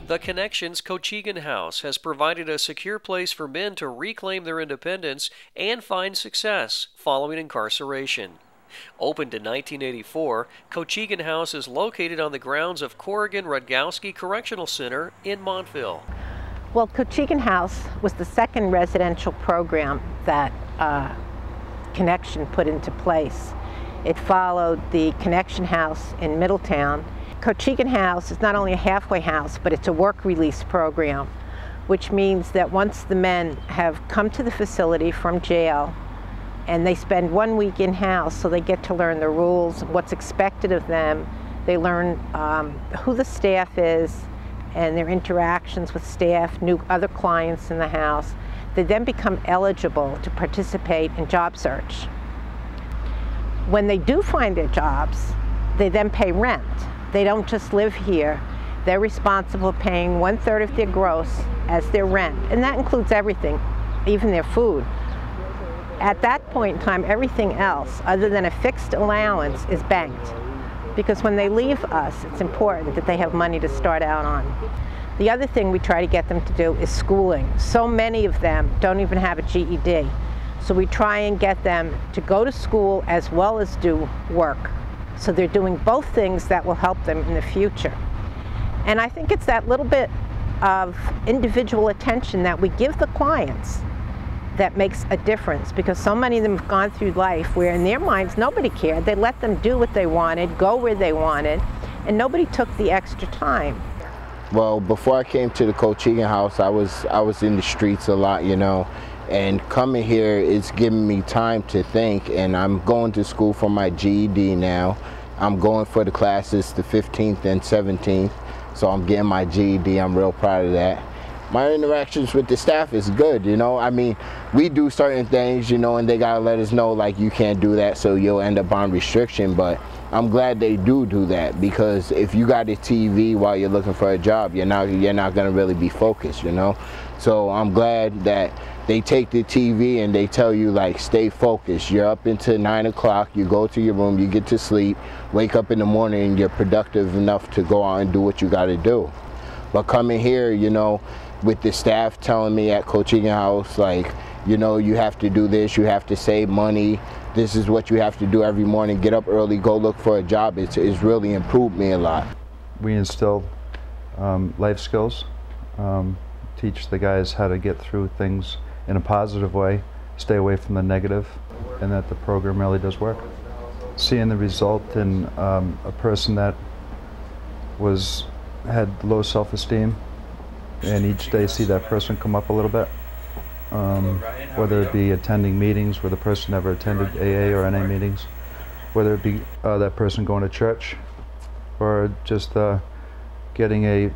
The Connections Cochegan House has provided a secure place for men to reclaim their independence and find success following incarceration. Opened in 1984, Cochegan House is located on the grounds of Corrigan-Rudkowski Correctional Center in Montville. Well, Cochegan House was the second residential program that Connection put into place. It followed the Connection House in Middletown. Cochegan House is not only a halfway house, but it's a work release program, which means that once the men have come to the facility from jail and they spend 1 week in-house, so they get to learn the rules, what's expected of them. They learn who the staff is and their interactions with staff, other clients in the house. They then become eligible to participate in job search. When they do find their jobs, they then pay rent. They don't just live here. They're responsible for paying 1/3 of their gross as their rent, and that includes everything, even their food. At that point in time, everything else, other than a fixed allowance, is banked. Because when they leave us, it's important that they have money to start out on. The other thing we try to get them to do is schooling. So many of them don't even have a GED. So we try and get them to go to school as well as do work. So they're doing both things that will help them in the future. And I think it's that little bit of individual attention that we give the clients that makes a difference, because so many of them have gone through life where in their minds nobody cared. They let them do what they wanted, go where they wanted, and nobody took the extra time. Well, before I came to the Cochegan House, I was in the streets a lot, you know, and coming here is giving me time to think, and I'm going to school for my GED now. I'm going for the classes the 15th and 17th, so I'm getting my GED. I'm real proud of that. My interactions with the staff is good, you know. I mean, we do certain things, you know, and they gotta let us know, like, you can't do that, so you'll end up on restriction. But I'm glad they do that, because if you got a TV while you're looking for a job, you're not gonna really be focused, you know. So I'm glad that they take the TV and they tell you, like, stay focused. You're up until 9 o'clock, you go to your room, you get to sleep, wake up in the morning, and you're productive enough to go out and do what you gotta do. But coming here, you know, with the staff telling me at Cochegan House, like, you know, you have to do this, you have to save money, this is what you have to do every morning, get up early, go look for a job, it's really improved me a lot. We instill life skills, teach the guys how to get through things in a positive way, stay away from the negative, and that the program really does work. Seeing the result in a person that had low self-esteem, and each day see that person come up a little bit, whether it be attending meetings where the person never attended AA or NA meetings, whether it be that person going to church, or just getting a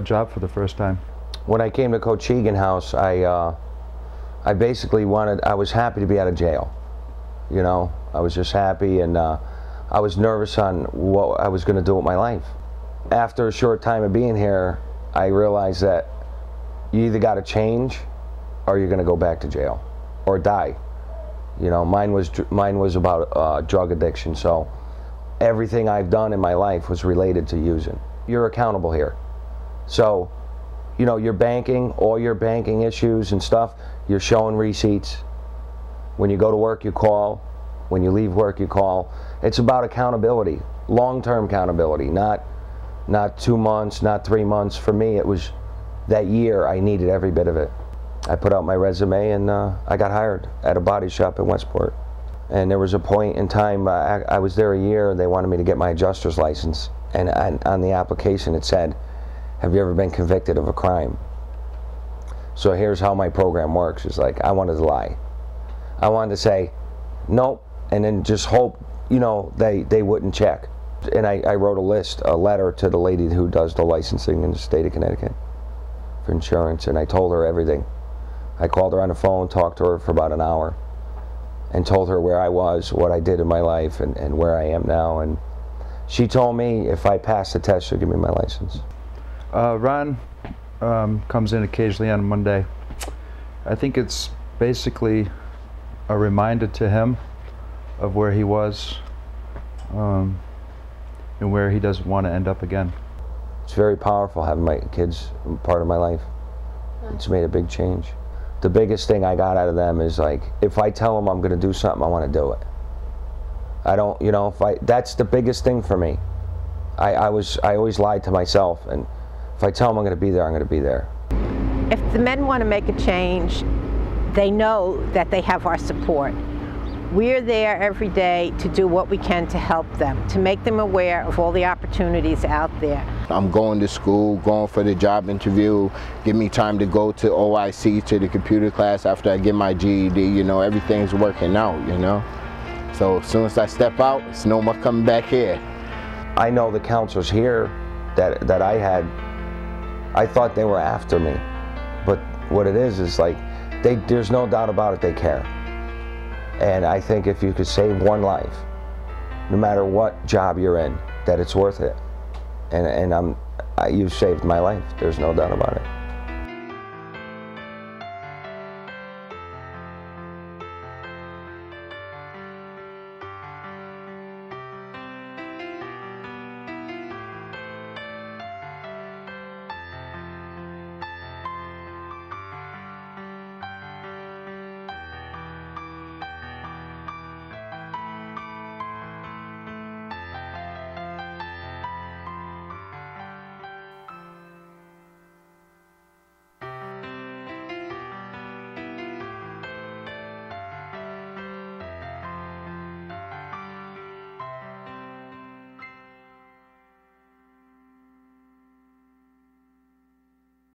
job for the first time. When I came to Cochegan House, I basically I was happy to be out of jail. You know, I was just happy, and I was nervous on what I was going to do with my life. After a short time of being here, I realized that you either got to change or you're going to go back to jail or die. You know, mine was about drug addiction, so everything I've done in my life was related to using. You're accountable here. So, you know, your banking, all your banking issues and stuff, you're showing receipts. When you go to work, you call. When you leave work, you call. It's about accountability, long-term accountability, not 2 months, not 3 months. For me, it was that year. I needed every bit of it. I put out my resume, and I got hired at a body shop in Westport. And there was a point in time, I was there a year, and they wanted me to get my adjuster's license. And on the application it said, have you ever been convicted of a crime? So here's how my program works. It's like, I wanted to lie. I wanted to say, nope, and then just hope, you know, they wouldn't check. And I wrote a letter to the lady who does the licensing in the state of Connecticut for insurance, and I told her everything. I called her on the phone, talked to her for about an hour, and told her where I was, what I did in my life, and where I am now. And she told me if I passed the test, she'll give me my license. Ron comes in occasionally on a Monday. I think it's basically a reminder to him of where he was, and where he doesn't want to end up again. It's very powerful having my kids part of my life. It's made a big change. The biggest thing I got out of them is, like, if I tell them I'm going to do something, I want to do it. I don't, you know, that's the biggest thing for me. I always lied to myself, and if I tell them I'm going to be there, I'm going to be there. If the men want to make a change, they know that they have our support. We're there every day to do what we can to help them, to make them aware of all the opportunities out there. I'm going to school, going for the job interview, give me time to go to OIC, to the computer class after I get my GED, you know, everything's working out, you know. So as soon as I step out, it's no more coming back here. I know the counselors here that I had, I thought they were after me. But what it is like, there's no doubt about it, they care. And I think if you could save one life, no matter what job you're in, that it's worth it. And you've saved my life. There's no doubt about it.